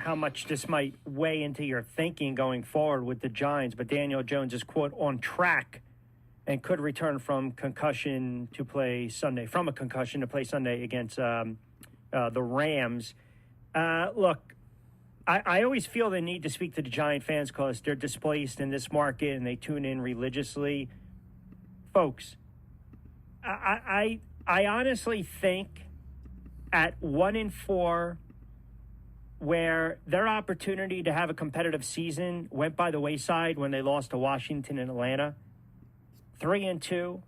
how much this might weigh into your thinking going forward with the Giants, but Daniel Jones is, quote, on track and could return from a concussion to play Sunday against the Rams. Look, I always feel the need to speak to the Giant fans because they're displaced in this market and they tune in religiously. Folks, I honestly think at 1-4, where their opportunity to have a competitive season went by the wayside when they lost to Washington and Atlanta. 3-2,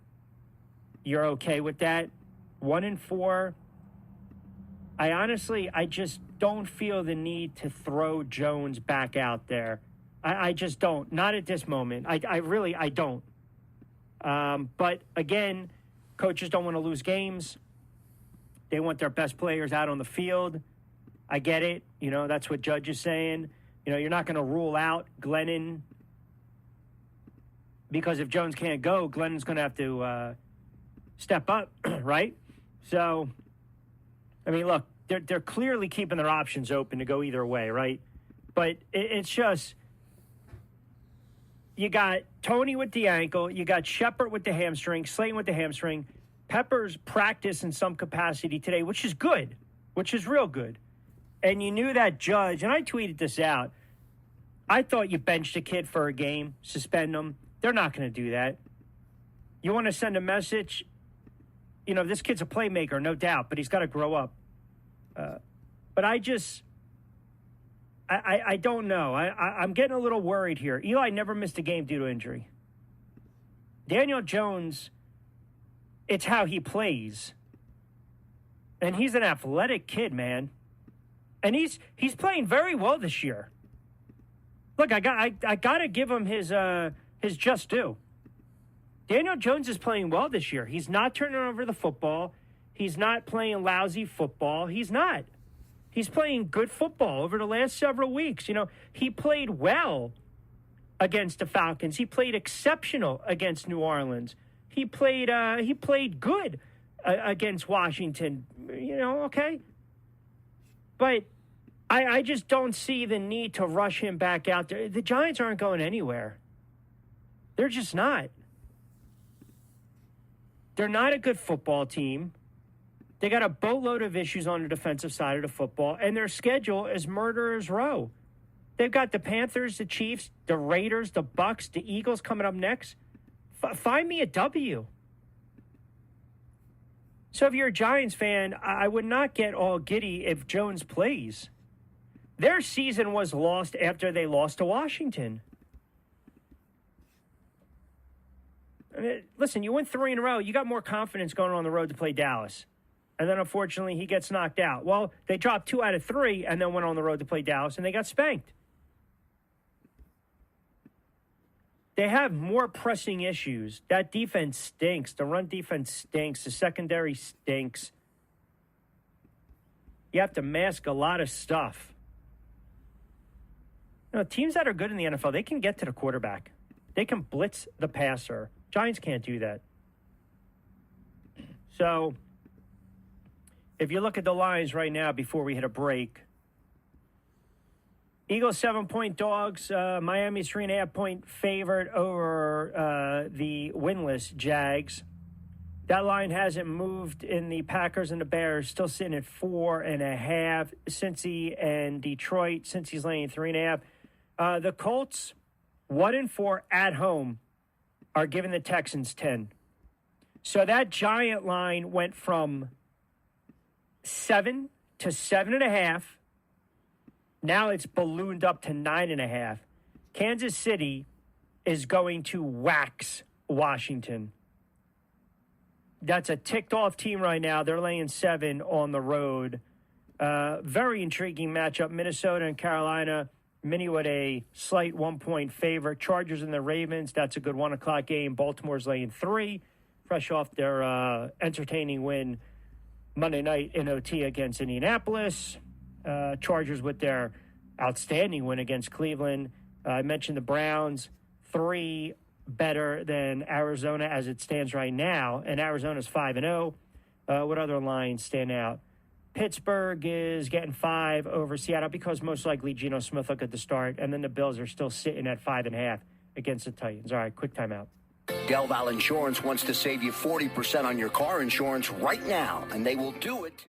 you're okay with that. 1-4, I just don't feel the need to throw Jones back out there. I just don't. Not at this moment. I really don't. But again, coaches don't want to lose games. They want their best players out on the field. I get it. That's what Judge is saying. You're not going to rule out Glennon because if Jones can't go, Glennon's going to have to step up, right? So, look, they're clearly keeping their options open to go either way, right? But it's just, you got Tony with the ankle, you got Shepard with the hamstring, Slayton with the hamstring, Peppers practice in some capacity today, which is good, which is real good. And you knew that Judge, and I tweeted this out, I thought you benched a kid for a game, suspend him. They're not going to do that. You want to send a message? This kid's a playmaker, no doubt, but he's got to grow up. But I don't know. I'm getting a little worried here. Eli never missed a game due to injury. Daniel Jones, it's how he plays. And he's an athletic kid, man. And he's playing very well this year. Look, I got to give him his just due. Daniel Jones is playing well this year. He's not turning over the football. He's not playing lousy football. He's not. He's playing good football over the last several weeks. He played well against the Falcons. He played exceptional against New Orleans. He played good against Washington. Okay. But I just don't see the need to rush him back out there. The Giants aren't going anywhere. They're just not. They're not a good football team. They got a boatload of issues on the defensive side of the football, and their schedule is murderer's row. They've got the Panthers, the Chiefs, the Raiders, the Bucks, the Eagles coming up next. Find me a W. So if you're a Giants fan, I would not get all giddy if Jones plays. Their season was lost after they lost to Washington. Listen, you went 3 in a row. You got more confidence going on the road to play Dallas. And then, unfortunately, he gets knocked out. Well, they dropped 2 out of 3 and then went on the road to play Dallas, and they got spanked. They have more pressing issues. That defense stinks. The run defense stinks. The secondary stinks. You have to mask a lot of stuff. Teams that are good in the NFL, they can get to the quarterback. They can blitz the passer. Giants can't do that. So, if you look at the lines right now before we hit a break, Eagles 7-point dogs. Miami's 3.5-point favorite over the winless Jags. That line hasn't moved in the Packers and the Bears. Still sitting at 4.5. Cincy and Detroit. Cincy's laying 3.5. The Colts 1-4 at home are giving the Texans 10. So that Giant line went from 7 to 7.5. Now it's ballooned up to 9.5. Kansas City is going to wax Washington. That's a ticked-off team right now. They're laying 7 on the road. Very intriguing matchup. Minnesota and Carolina. Minnie with a slight 1-point favorite. Chargers and the Ravens. That's a good 1 o'clock game. Baltimore's laying 3. Fresh off their entertaining win Monday night in OT against Indianapolis. Chargers with their outstanding win against Cleveland. I mentioned the Browns, 3 better than Arizona as it stands right now, and Arizona's 5-0. What other lines stand out? Pittsburgh is getting 5 over Seattle because most likely Geno Smith will get the start, and then the Bills are still sitting at 5.5 against the Titans. All right, quick timeout. Del Val Insurance wants to save you 40% on your car insurance right now, and they will do it.